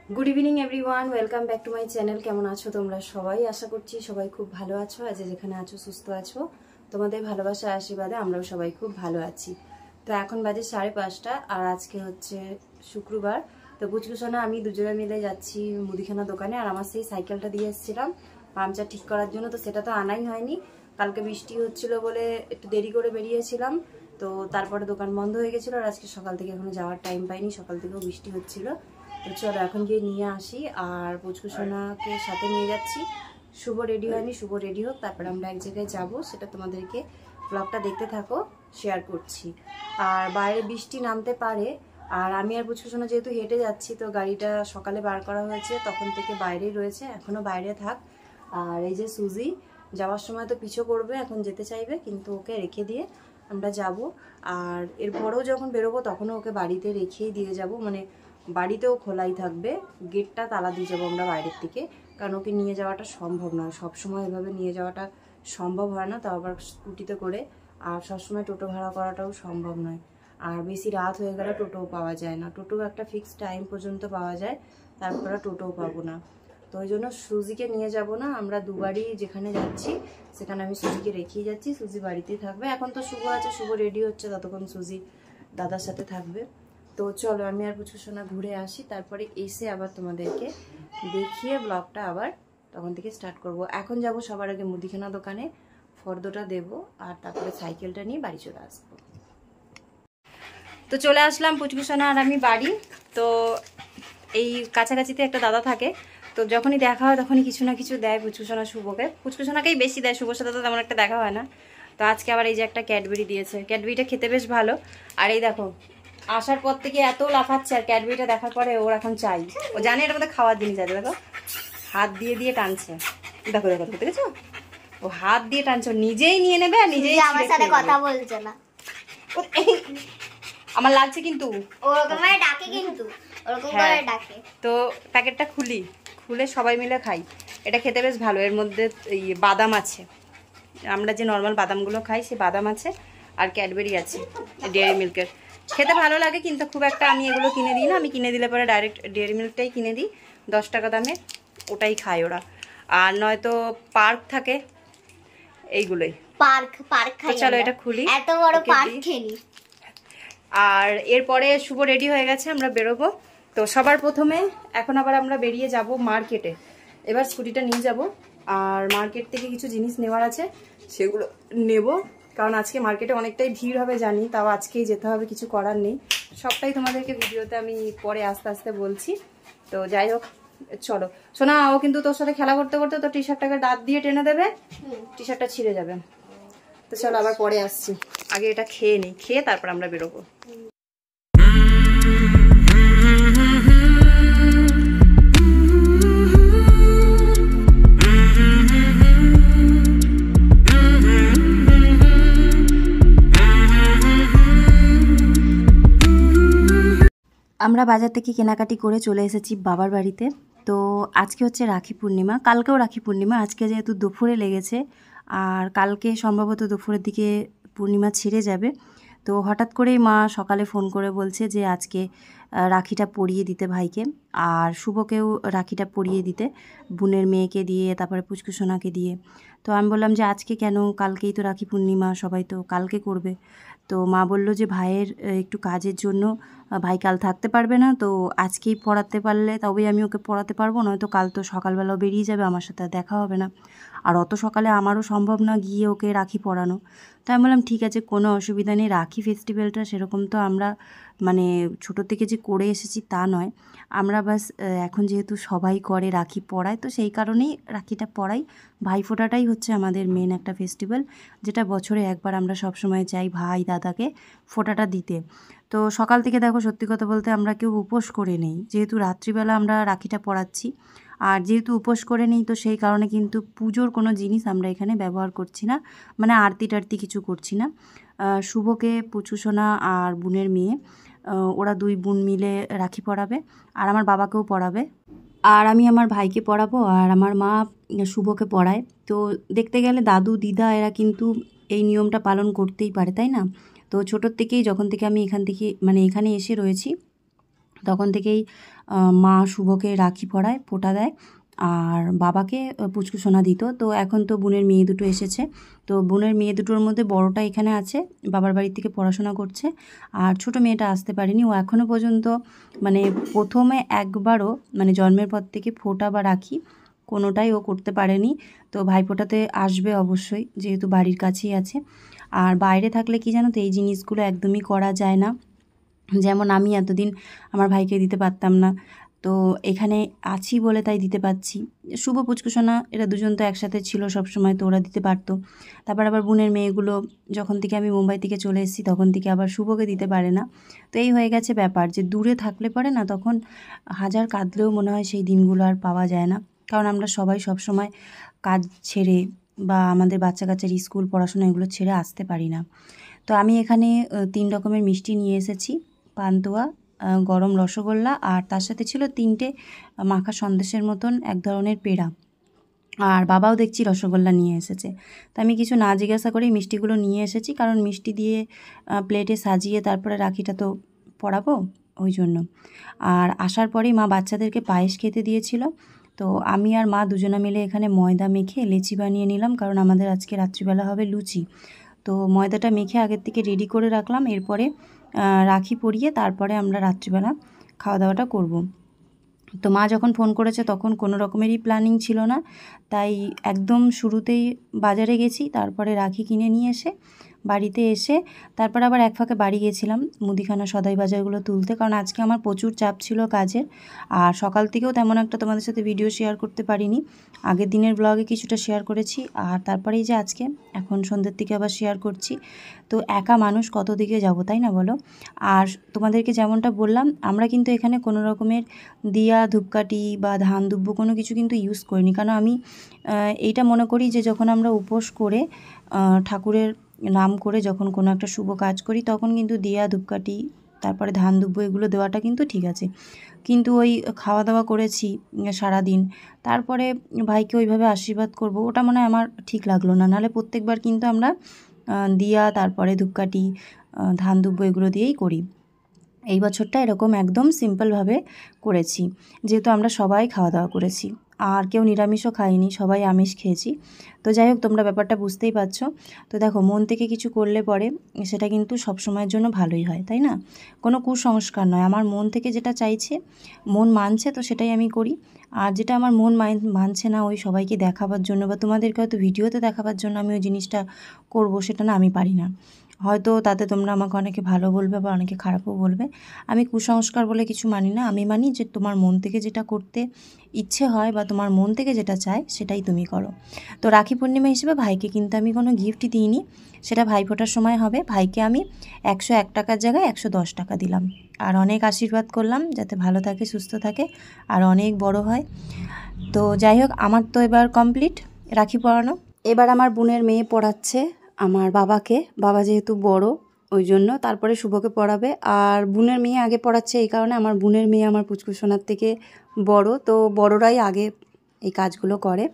Good evening everyone, welcome back to my channel. কেমন আছো তোমরা সবাই? আশা করছি সবাই খুব ভালো আছো। আজ যেখানে আছো সুস্থ আছো, তোমাদের ভালোবাসা আশীর্বাদে আমরাও সবাই খুব ভালো আছি। তো এখন বাজে 5:30 আর আজকে হচ্ছে শুক্রবার। তো পুচকুসোনা আমি দুজনে মিলে যাচ্ছি মুদিখানা দোকানে। আর আমার সেই সাইকেলটা দিয়ে এসেছিলাম পাংচার ঠিক করার জন্য, তো সেটা তো আনাই হয়নি। কালকে বৃষ্টি হচ্ছিল বলে একটু দেরি করে বেরিয়েছিলাম, তো তারপরে দোকান বন্ধ হয়ে গেছিলো। আর আজকে সকাল থেকে এখনো যাওয়ার টাইম পাইনি, সকাল থেকেও বৃষ্টি হচ্ছিল। তো চলো এখন গিয়ে নিয়ে আসি। আর পুচকুসোনাকে সাথে নিয়ে যাচ্ছি। শুভ রেডি হয়নি, শুভ রেডি হোক, তারপর আমরা এক জায়গায় যাবো। সেটা তোমাদেরকে ব্লগটা দেখতে থাকো, শেয়ার করছি। আর বাইরে বৃষ্টি নামতে পারে। আর আমি আর পুচকুসোনা যেহেতু হেঁটে যাচ্ছি, তো গাড়িটা সকালে বার করা হয়েছে, তখন থেকে বাইরেই রয়েছে, এখনো বাইরে থাক। আর এই যে সুজি যাওয়ার সময় তো পিছু করবে, এখন যেতে চাইবে, কিন্তু ওকে রেখে দিয়ে আমরা যাব। আর এরপরেও যখন বেরোবো তখনও ওকে বাড়িতে রেখেই দিয়ে যাব, মানে বাড়িতেও খোলাই থাকবে, গেটটা তালা দিয়ে যাবো আমরা বাইরের থেকে, কারণ ওকে নিয়ে যাওয়াটা সম্ভব নয়, সবসময় এভাবে নিয়ে যাওয়াটা সম্ভব হয় না, তাও আবার স্কুটিতে করে। আর সবসময় টোটো ভাড়া করাটাও সম্ভব নয়। আর বেশি রাত হয়ে গেলে টোটোও পাওয়া যায় না, টোটো একটা ফিক্সড টাইম পর্যন্ত পাওয়া যায়, তারপরে টোটোও পাবো না। তো ওই জন্য সুজিকে নিয়ে যাব না, আমরা দুবারই যেখানে যাচ্ছি সেখানে আমি সুজিকে রেখেই যাচ্ছি, সুজি বাড়িতেই থাকবে। এখন তো শুভ আছে, শুভ রেডি হচ্ছে, ততক্ষণ সুজি দাদার সাথে থাকবে। তো চলো আমি আর পুচকুসোনা ঘুরে আসি, তারপরে এসে আবার তোমাদেরকে দেখিয়ে ব্লগটা আবার তখন থেকে স্টার্ট করব। এখন যাব সবার আগে মুদিখানা দোকানে, ফর্দটা দেব, আর তারপরে সাইকেলটা নিয়ে বাড়ি চলে আসবো। তো চলে আসলাম পুচকুসোনা আর আমি বাড়ি। তো এই কাছাকাছিতে একটা দাদা থাকে, তো যখনই দেখা হয় তখনই কিছু না কিছু দেয় পুচকুসোনা শুভকে, পুচকুসোনাকেই বেশি দেয়, শুভর সাথে তো তেমন একটা দেখা হয় না। তো আজকে আবার এই যে একটা ক্যাডবেরি দিয়েছে, ক্যাডবেরিটা খেতে বেশ ভালো। আর এই দেখো আসার পর থেকে এত লাফাচ্ছে, আর ক্যাডবেরিটা দেখার পরে ওর এখন চাই, ও জানে এটার মধ্যে খাওয়ার জিনিস আছে। দেখো হাত দিয়ে দিয়ে টানছে, দেখো দেখো দেখেছো, ও হাত দিয়ে টানছে, নিজেই নিয়ে নেবে আর নিজেই আমার সাথে কথা বলছে না। আমার লাগছে কিন্তু ওরকম করে ডাকে, কিন্তু ওরকম করে ডাকে। তো প্যাকেটটা খুলে সবাই মিলে খাই। এটা খেতে বেশ ভালো, এর মধ্যে এই বাদাম আছে, আমরা যে নর্মাল বাদামগুলো খাই সেই বাদাম আছে, আর ক্যাডবেরি আছে ডেয়ারি মিল্কের। খেতে ভালো লাগে, কিন্তু খুব একটা আমি এগুলো কিনে দিই না, আমি কিনে দিলে পরে ডাইরেক্ট ডেয়ারি মিল্কটাই কিনে দিই 10 টাকা দামে, ওটাই খায় ওরা। আর নয়তো পার্ক থাকে, এইগুলোই পার্ক খাই। চলো এটা খুলি, এত বড় পার্ক খেলি। আর এরপরে শুভ রেডি হয়ে গেছে, আমরা বেরোবো। তো সবার প্রথমে এখন আবার আমরা বেরিয়ে যাব মার্কেটে। এবার স্কুটিটা নিয়ে যাব, আর মার্কেট থেকে কিছু জিনিস নেওয়ার আছে সেগুলো নেব, কারণ আজকে মার্কেটে অনেকটাই ভিড় হবে জানি, তাও আজকেই যেতে হবে, কিছু করার নেই। সবটাই তোমাদেরকে ভিডিওতে আমি পরে আস্তে আস্তে বলছি। তো যাই হোক চলো। শোনা, ও কিন্তু তোর সাথে খেলা করতে করতে তো টি শার্টটাকে দাঁত দিয়ে টেনে দেবে, টি শার্টটা ছিঁড়ে যাবে। তো চলো আবার পরে আসছি, আগে এটা খেয়ে নিই, খেয়ে তারপর আমরা বেরোবো। আমরা বাজার থেকে কেনাকাটি করে চলে এসেছি বাবার বাড়িতে। তো আজকে হচ্ছে রাখি পূর্ণিমা, কালকেও রাখি পূর্ণিমা, আজকে যেহেতু দুপুরে লেগেছে, আর কালকে সম্ভবত দুপুরের দিকে পূর্ণিমা ছেড়ে যাবে। তো হঠাৎ করেই মা সকালে ফোন করে বলছে যে আজকে রাখিটা পরিয়ে দিতে ভাইকে, আর শুভকেও রাখিটা পরিয়ে দিতে, বোনের মেয়েকে দিয়ে, তারপরে পুচকুসোনাকে দিয়ে। তো আমি বললাম যে আজকে কেন, কালকেই তো রাখি পূর্ণিমা, সবাই তো কালকে করবে। তো মা বলল যে ভাইয়ের একটু কাজের জন্য ভাই কাল থাকতে পারবে না, তো আজকেই পড়াতে পারলে তবেই আমি ওকে পড়াতে পারবো, নয়তো কাল তো সকালবেলাও বেরিয়ে যাবে, আমার সাথে দেখা হবে না, আর অত সকালে আমারও সম্ভব না গিয়ে ওকে রাখি পরানো। তো আমি বললাম ঠিক আছে, কোনো অসুবিধা নেই। রাখি ফেস্টিভ্যালটা সেরকম তো আমরা মানে ছোটো থেকে যে করে এসেছি তা নয়, আমরা বাস এখন যেহেতু সবাই করে রাখি পরায়, তো সেই কারণেই রাখিটা পরাই। ভাইফোঁটাটাই হচ্ছে আমাদের মেন একটা ফেস্টিভ্যাল, যেটা বছরে একবার আমরা সবসময় যাই ভাই দাদাকে ফোঁটাটা দিতে। তো সকাল থেকে দেখো সত্যি কথা বলতে আমরা কেউ উপোস করে নেই, যেহেতু রাত্রিবেলা আমরা রাখিটা পরাচ্ছি, আর যেহেতু উপোস করে নিই, তো সেই কারণে কিন্তু পুজোর কোনো জিনিস আমরা এখানে ব্যবহার করছি না, মানে আরতি টারতি কিছু করছি না। শুভকে, পুচুসোনা আর বোনের মেয়ে, ওরা 2 বোন মিলে রাখি পরাবে, আর আমার বাবাকেও পরাবে, আর আমি আমার ভাইকে পরাবো, আর আমার মা শুভকে পরায়। তো দেখতে গেলে দাদু দিদা এরা কিন্তু এই নিয়মটা পালন করতেই পারে, তাই না? তো ছোটোর থেকেই, যখন থেকে আমি এখানে এসে রয়েছি, তখন থেকেই মা শুভকে রাখি পরায়, ফোঁটা দেয়, আর বাবাকে পুচকু সোনা দিত। তো এখন তো বোনের মেয়ে দুটো এসেছে, তো বোনের মেয়ে দুটোর মধ্যে বড়টা এখানে আছে, বাবার বাড়ি থেকে পড়াশোনা করছে, আর ছোট মেয়েটা আসতে পারেনি। ও এখনও পর্যন্ত মানে প্রথমে একবারও মানে জন্মের পর থেকে ফোঁটা বা রাখি কোনোটাই ও করতে পারেনি। তো ভাইফোঁটাতে আসবে অবশ্যই, যেহেতু বাড়ির কাছেই আছে। আর বাইরে থাকলে কি জানো তো, এই জিনিসগুলো একদমই করা যায় না। যেমন আমি এতদিন আমার ভাইকে দিতে পারতাম না, তো এখানে আছি বলে তাই দিতে পারছি। শুভ পুচকুসোনা এরা দুজন তো একসাথে ছিল সব সময়, তো ওরা দিতে পারতো। তারপর আবার বোনের মেয়েগুলো যখন থেকে আমি মুম্বাই থেকে চলে এসেছি তখন থেকে আবার শুভকে দিতে পারে না। তো এই হয়ে গেছে ব্যাপার, যে দূরে থাকলে পরে না তখন হাজার কাঁদলেও মনে হয় সেই দিনগুলো আর পাওয়া যায় না। কারণ আমরা সবাই সব সময় কাজ ছেড়ে বা আমাদের বাচ্চা কাচ্চার স্কুল পড়াশোনা এগুলো ছেড়ে আসতে পারি না। তো আমি এখানে 3 রকমের মিষ্টি নিয়ে এসেছি, পান্তুয়া, গরম রসগোল্লা, আর তার সাথে ছিল 3টে মাখা সন্দেশের মতন এক ধরনের পেড়া। আর বাবাও দেখছি রসগোল্লা নিয়ে এসেছে। তো আমি কিছু না জিজ্ঞাসা করেই মিষ্টিগুলো নিয়ে এসেছি, কারণ মিষ্টি দিয়ে প্লেটে সাজিয়ে তারপরে রাখিটা তো পরাবো, ওই জন্য। আর আসার পরেই মা বাচ্চাদেরকে পায়েস খেতে দিয়েছিল। তো আমি আর মা দুজনে মিলে এখানে ময়দা মেখে লেচি বানিয়ে নিলাম, কারণ আমাদের আজকে রাত্রিবেলা হবে লুচি। তো ময়দাটা মেখে আগের থেকে রেডি করে রাখলাম, এরপরে রাখি পরিয়ে তারপরে আমরা রাত্রিবেলা খাওয়া দাওয়াটা করব। তো মা যখন ফোন করেছে তখন কোনো রকমেরই প্ল্যানিং ছিল না, তাই একদম শুরুতেই বাজারে গেছি, তারপরে রাখি কিনে নিয়ে এসে বাড়িতে এসে তারপর আবার এক ফাঁকে বাড়ি গেছিলাম মুদিখানা সদাই বাজারগুলো তুলতে, কারণ আজকে আমার প্রচুর চাপ ছিল কাজের। আর সকাল থেকেও তেমন একটা তোমাদের সাথে ভিডিও শেয়ার করতে পারিনি, আগের দিনের ব্লগে কিছুটা শেয়ার করেছি, আর তারপরেই যে আজকে এখন সন্ধ্যের দিকে আবার শেয়ার করছি। তো একা মানুষ কত দিকে যাব, তাই না বলো? আর তোমাদেরকে যেমনটা বললাম, আমরা কিন্তু এখানে কোনো রকমের দিয়া ধূপকাঠি বা ধান দুব্য কোনো কিছু কিন্তু ইউজ করিনি, কারণ আমি এইটা মনে করি যে যখন আমরা উপোস করে ঠাকুরের নাম করে যখন কোনো একটা শুভ কাজ করি তখন কিন্তু দিয়া ধূপকাঠি তারপরে ধান দুব্য এগুলো দেওয়াটা কিন্তু ঠিক আছে। কিন্তু ওই খাওয়া দাওয়া করেছি সারাদিন, তারপরে ভাইকে ওইভাবে আশীর্বাদ করব, ওটা মনে হয় আমার ঠিক লাগলো না। নাহলে প্রত্যেকবার কিন্তু আমরা দিয়া তারপরে ধূপকাঠি ধান দুব্য এগুলো দিয়েই করি। এই বছরটা এরকম একদম সিম্পলভাবে করেছি, যেহেতু আমরা সবাই খাওয়া দাওয়া করেছি, আর কেউ নিরামিষও খাইনি, সবাই আমিষ খেয়েছি। তো যাই হোক, তোমরা ব্যাপারটা বুঝতেই পারছো। তো দেখো, মন থেকে কিছু করলে পরে সেটা কিন্তু সব সময়ের জন্য ভালোই হয়, তাই না? কোনো কুসংস্কার নয়, আমার মন থেকে যেটা চাইছে, মন মানছে, তো সেটাই আমি করি। আর যেটা আমার মন মানছে না, ওই সবাইকে দেখাবার জন্য বা তোমাদেরকে হয়তো ভিডিওতে দেখাবার জন্য আমি ওই জিনিসটা করব, সেটা না, আমি পারি না। হয়তো তাতে তোমরা আমাকে অনেকে ভালো বলবে বা অনেকে খারাপও বলবে। আমি কুসংস্কার বলে কিছু মানি না, আমি মানি যে তোমার মন থেকে যেটা করতে ইচ্ছে হয় বা তোমার মন থেকে যেটা চায় সেটাই তুমি করো। তো রাখি পূর্ণিমা হিসেবে ভাইকে কিন্তু আমি কোনো গিফটই দিইনি, সেটা ভাইফোঁটার সময় হবে। ভাইকে আমি 101 টাকার জায়গায় 110 টাকা দিলাম, আর অনেক আশীর্বাদ করলাম যাতে ভালো থাকে, সুস্থ থাকে, আর অনেক বড় হয়। তো যাই হোক, আমার তো এবার কমপ্লিট রাখি পরানো। এবার আমার বোনের মেয়ে পড়াচ্ছে আমার বাবাকে, বাবা যেহেতু বড় ওই জন্য, তারপরে শুভকে পড়াবে। আর বোনের মেয়ে আগে পড়াচ্ছে এই কারণে, আমার বোনের মেয়ে আমার পুচকুসোনার থেকে বড়, তো বড়রাই আগে এই কাজগুলো করে।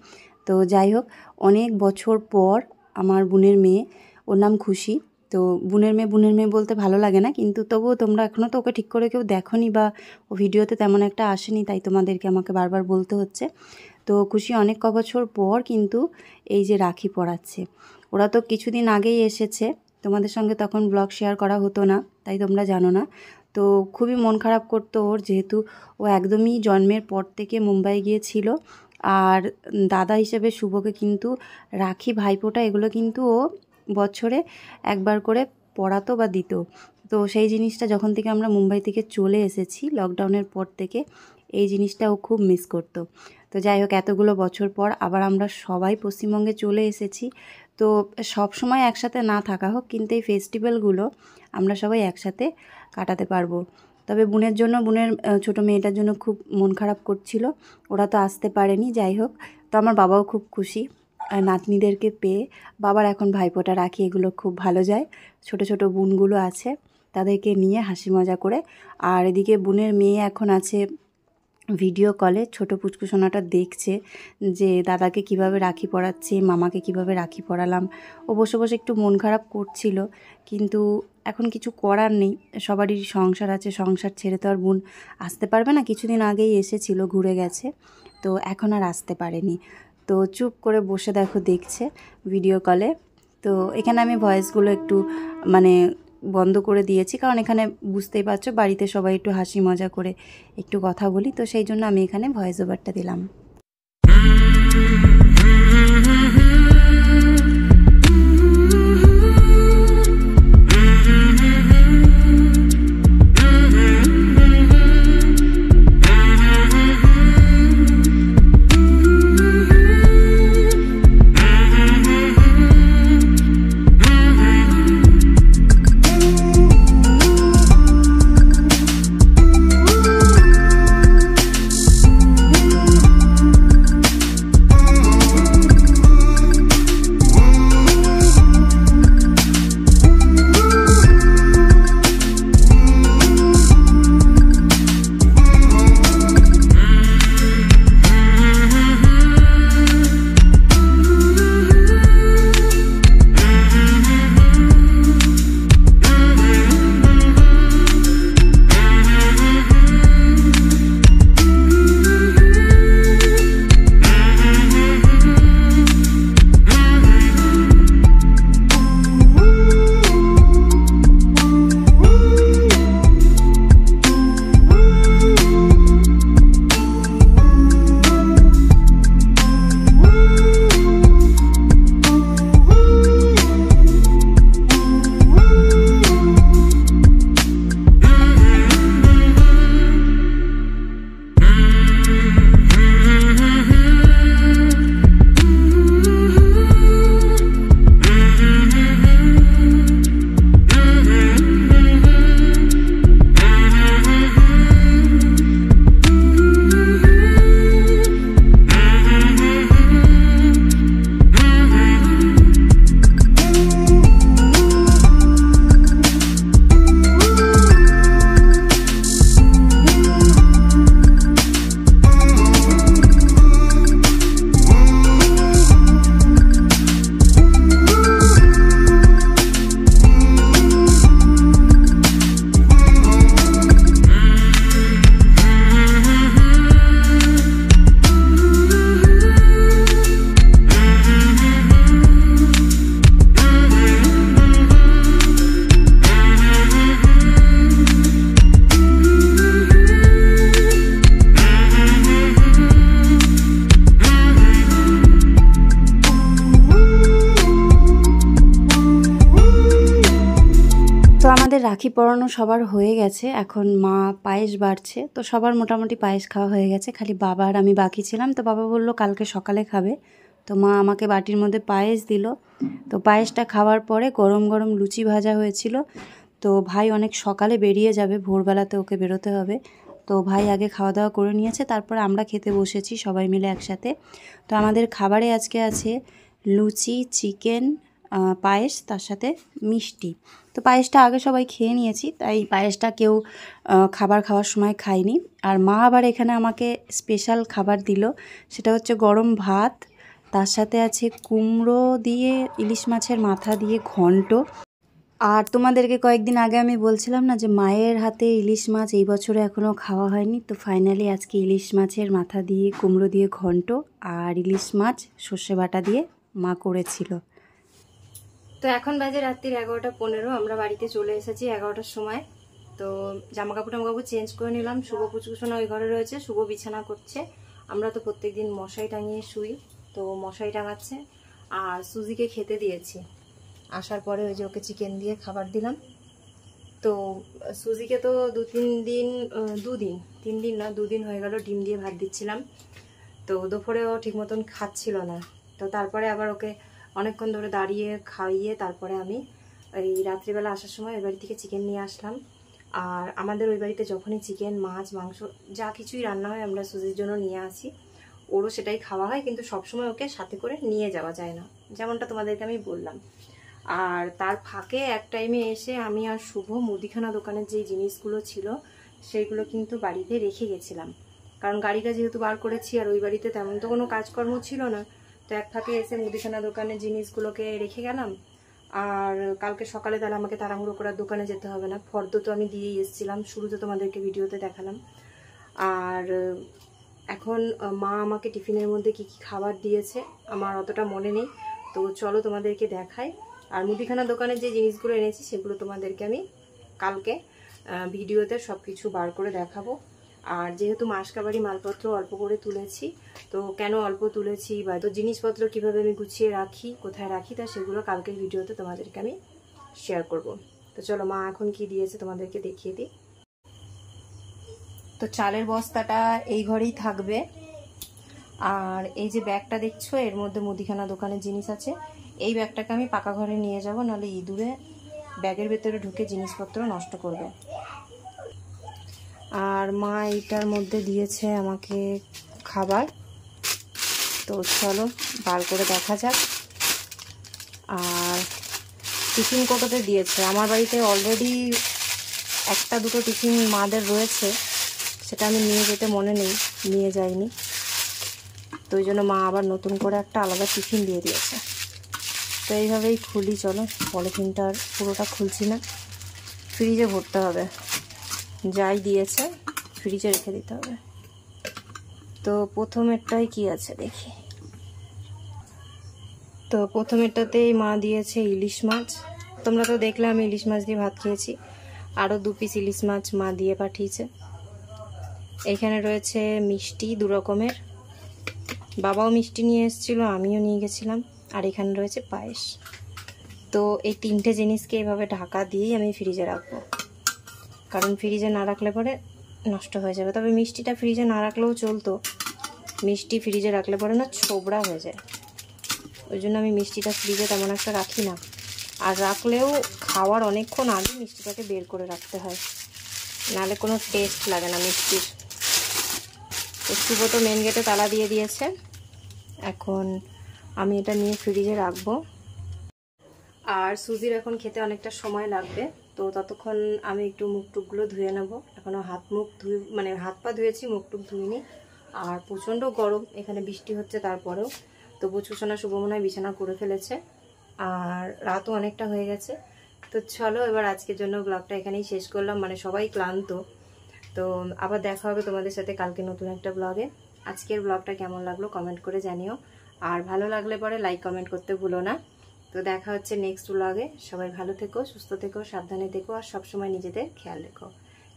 তো যাই হোক, অনেক বছর পর আমার বোনের মেয়ে, ওর নাম খুশি। তো বোনের মেয়ে বলতে ভালো লাগে না, কিন্তু তবুও তোমরা এখনও তো ওকে ঠিক করে কেউ দেখোনি বা ও ভিডিওতে তেমন একটা আসেনি, তাই তোমাদেরকে আমাকে বারবার বলতে হচ্ছে। তো খুশি অনেক ক বছর পর কিন্তু এই যে রাখি পরাচ্ছে। ওরা তো কিছুদিন আগেই এসেছে, তোমাদের সঙ্গে তখন ব্লগ শেয়ার করা হতো না, তাই তোমরা জানো না। তো খুবই মন খারাপ করতো ওর, যেহেতু ও একদমই জন্মের পর থেকে মুম্বাই গিয়েছিল। আর দাদা হিসেবে শুভকে কিন্তু রাখি, ভাইফোঁটা এগুলো কিন্তু ও বছরে একবার করে পড়াতো বা দিত। তো সেই জিনিসটা যখন থেকে আমরা মুম্বাই থেকে চলে এসেছি লকডাউনের পর থেকে, এই জিনিসটা ও খুব মিস করতো। তো যাই হোক, এতগুলো বছর পর আবার আমরা সবাই পশ্চিমবঙ্গে চলে এসেছি। তো সব সময় একসাথে না থাকা হোক, কিন্তু এই ফেস্টিভ্যালগুলো আমরা সবাই একসাথে কাটাতে পারবো। তবে বোনের জন্য, বোনের ছোটো মেয়েটার জন্য খুব মন খারাপ করছিল, ওরা তো আসতে পারেনি। যাই হোক, তো আমার বাবাও খুব খুশি নাতনিদেরকে পেয়ে। বাবার এখন ভাইফোঁটা রাখি এগুলো খুব ভালো যায়, ছোট ছোট বোনগুলো আছে তাদেরকে নিয়ে হাসি মজা করে। আর এদিকে বোনের মেয়ে এখন আছে ভিডিও কলে ছোটো পুচকুসোনাটা দেখছে যে দাদাকে কিভাবে রাখি পরাচ্ছি, মামাকে কিভাবে রাখি পরালাম। ও বসে বসে একটু মন খারাপ করছিল, কিন্তু এখন কিছু করার নেই, সবারই সংসার আছে, সংসার ছেড়ে তো আর বোন আসতে পারবে না। কিছুদিন আগেই এসেছিল, ঘুরে গেছে, তো এখন আর আসতে পারেনি। তো চুপ করে বসে দেখছে ভিডিও কলে। তো এখানে আমি ভয়েসগুলো একটু মানে বন্ধ করে দিয়েছি, কারণ এখানে বুঝতেই পারছো বাড়িতে সবাই একটু হাসি মজা করে একটু কথা বলি, তো সেই জন্য আমি এখানে ভয়েস ওভারটা দিলাম। আমাদের রাখি পরানো সবার হয়ে গেছে, এখন মা পায়েস বাড়ছে, তো সবার মোটামুটি পায়েস খাওয়া হয়ে গেছে, খালি বাবা আর আমি বাকি ছিলাম। তো বাবা বললো কালকে সকালে খাবে, তো মা আমাকে বাটির মধ্যে পায়েস দিল। তো পায়েসটা খাওয়ার পরে গরম গরম লুচি ভাজা হয়েছিল। তো ভাই অনেক সকালে বেরিয়ে যাবে, ভোরবেলাতে ওকে বেরোতে হবে, তো ভাই আগে খাওয়া দাওয়া করে নিয়েছে, তারপরে আমরা খেতে বসেছি সবাই মিলে একসাথে। তো আমাদের খাবারে আজকে আছে লুচি, চিকেন, পায়েস, তার সাথে মিষ্টি। তো পায়েসটা আগে সবাই খেয়ে নিয়েছি, তাই পায়েসটা কেউ খাওয়ার সময় খায়নি। আর মা আবার এখানে আমাকে স্পেশাল খাবার দিল, সেটা হচ্ছে গরম ভাত, তার সাথে আছে কুমড়ো দিয়ে ইলিশ মাছের মাথা দিয়ে ঘন্ট। আর তোমাদেরকে কয়েকদিন আগে আমি বলছিলাম না যে মায়ের হাতে ইলিশ মাছ এই বছরে এখনও খাওয়া হয়নি, তো ফাইনালি আজকে ইলিশ মাছের মাথা দিয়ে কুমড়ো দিয়ে ঘন্ট আর ইলিশ মাছ সর্ষে বাটা দিয়ে মা করেছিল। তো এখন বাজে রাত্রির 11:15, আমরা বাড়িতে চলে এসেছি 11টার সময়। তো জামা কাপড় চেঞ্জ করে নিলাম, শুভ পুচকুসোনা ওই ঘরে রয়েছে, শুভ বিছানা করছে। আমরা তো প্রত্যেকদিন মশারি টাঙিয়ে শুই, তো মশারি টাঙাচ্ছে। আর সুজিকে খেতে দিয়েছি, আসার পরে ওই যে ওকে চিকেন দিয়ে খাবার দিলাম। তো সুজিকে তো দুদিন হয়ে গেল ডিম দিয়ে ভাত দিচ্ছিলাম, তো দুপুরেও ঠিক মতন খাচ্ছিল না। তো তারপরে আবার ওকে অনেকক্ষণ ধরে দাঁড়িয়ে খাইয়ে তারপরে আমি এই রাত্রিবেলা আসার সময় ওই বাড়ি থেকে চিকেন নিয়ে আসলাম। আর আমাদের ওই বাড়িতে যখনই চিকেন, মাছ, মাংস যা কিছুই রান্না হয় আমরা সুজির জন্য নিয়ে আসি, ওরও সেটাই খাওয়া হয়, কিন্তু সবসময় ওকে সাথে করে নিয়ে যাওয়া যায় না, যেমনটা তোমাদেরকে আমি বললাম। আর তার ফাঁকে এক টাইমে এসে আমি আর শুভ মুদিখানা দোকানের যে জিনিসগুলো ছিল সেইগুলো কিন্তু বাড়িতে রেখে গেছিলাম। কারণ গাড়িটা যেহেতু বার করেছি আর ওই বাড়িতে তেমন তো কোনো কাজকর্ম ছিল না, তো এক ফাঁকে এসে মুদিখানা দোকানের জিনিসগুলোকে রেখে গেলাম। আর কালকে সকালে তাহলে আমাকে তাড়াহুড়ো করার দোকানে যেতে হবে না, ফর্দ তো আমি দিয়েই এসেছিলাম, শুরুতে তোমাদেরকে ভিডিওতে দেখালাম। আর এখন মা আমাকে টিফিনের মধ্যে কি কি খাবার দিয়েছে আমার অতটা মনে নেই, তো চলো তোমাদেরকে দেখাই। আর মুদিখানা দোকানের যে জিনিসগুলো এনেছি সেগুলো তোমাদেরকে আমি কালকে ভিডিওতে সব কিছু বার করে দেখাবো। আর যেহেতু মাসকাবারি মালপত্র অল্প করে তুলেছি, তো কেন অল্প তুলেছি বা তো জিনিসপত্র কিভাবে আমি গুছিয়ে রাখি, কোথায় রাখি, তা সেগুলো কালকের ভিডিওতে তোমাদেরকে আমি শেয়ার করব। তো চলো মা এখন কি দিয়েছে তোমাদেরকে দেখিয়ে দিই। তো চালের বস্তাটা এই ঘরেই থাকবে। আর এই যে ব্যাগটা দেখছো এর মধ্যে মুদিখানা দোকানের জিনিস আছে, এই ব্যাগটাকে আমি পাকা ঘরে নিয়ে যাব, নাহলে ইঁদুরে ব্যাগের ভেতরে ঢুকে জিনিসপত্র নষ্ট করবে। আর মা এইটার মধ্যে দিয়েছে আমাকে খাবার, তো চলো বার করে দেখা যাক। আর টিফিন কতটা দিয়েছে, আমার বাড়িতে অলরেডি একটা দুটো টিফিন মাদের রয়েছে, সেটা আমি নিয়ে যেতে মনে নেই, নিয়ে যাইনি, তো ওই জন্য মা আবার নতুন করে একটা আলাদা টিফিন দিয়ে দিয়েছে। তো এইভাবেই খুলি, চলো পলিথিনটা আর পুরোটা খুলছি না, ফ্রিজে ভরতে হবে, যাই দিয়েছে ফ্রিজে রেখে দিতে হবে। তো প্রথমেরটাই কি আছে দেখি। তো প্রথমেরটাতেই মা দিয়েছে ইলিশ মাছ, তোমরা তো দেখলে আমি ইলিশ মাছ দিয়ে ভাত খেয়েছি, আরও 2 পিস ইলিশ মাছ মা দিয়ে পাঠিয়েছে। এখানে রয়েছে মিষ্টি 2 রকমের, বাবাও মিষ্টি নিয়ে এসেছিলো, আমিও নিয়ে গেছিলাম। আর এখানে রয়েছে পায়েস। তো এই 3টে জিনিসকে এভাবে ঢাকা দিয়েই আমি ফ্রিজে রাখবো, কারণ ফ্রিজে না রাখলে পরে নষ্ট হয়ে যাবে। তবে মিষ্টিটা ফ্রিজে না রাখলেও চলতো, মিষ্টি ফ্রিজে রাখলে পরে না ছোবড়া হয়ে যায়, ওই জন্য আমি মিষ্টিটা ফ্রিজে তেমন একটা রাখি না। আর রাখলেও খাওয়ার অনেকক্ষণ আগে মিষ্টিটাকে বের করে রাখতে হয়, নাহলে কোনো টেস্ট লাগে না মিষ্টির। তো শুভ তো মেন গেটে তালা দিয়ে দিয়েছে, এখন আমি এটা নিয়ে ফ্রিজে রাখবো। আর সুজির এখন খেতে অনেকটা সময় লাগবে, তো ততক্ষণ আমি একটু মুখ টুকগুলো ধুয়ে নেবো। এখনও হাত পা ধুয়েছি, মুখ টুক ধুইনি। আর প্রচণ্ড গরম, এখানে বৃষ্টি হচ্ছে তারপরেও। তো বুঝুসোনা শুভ মনে হয় বিছানা করে ফেলেছে, আর রাতও অনেকটা হয়ে গেছে। তো চলো এবার আজকের জন্য ব্লগটা এখানেই শেষ করলাম, মানে সবাই ক্লান্ত। তো আবার দেখা হবে তোমাদের সাথে কালকে নতুন একটা ব্লগে। আজকের ব্লগটা কেমন লাগলো কমেন্ট করে জানিও, আর ভালো লাগলে পরে লাইক কমেন্ট করতে ভুলো না। তো দেখা হচ্ছে নেক্সট ব্লগে। সবাই ভালো থেকো, সুস্থ থেকো, সাবধানে থেকো, আর সবসময় নিজেদের খেয়াল রেখো।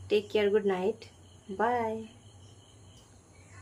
Take care, good night, by.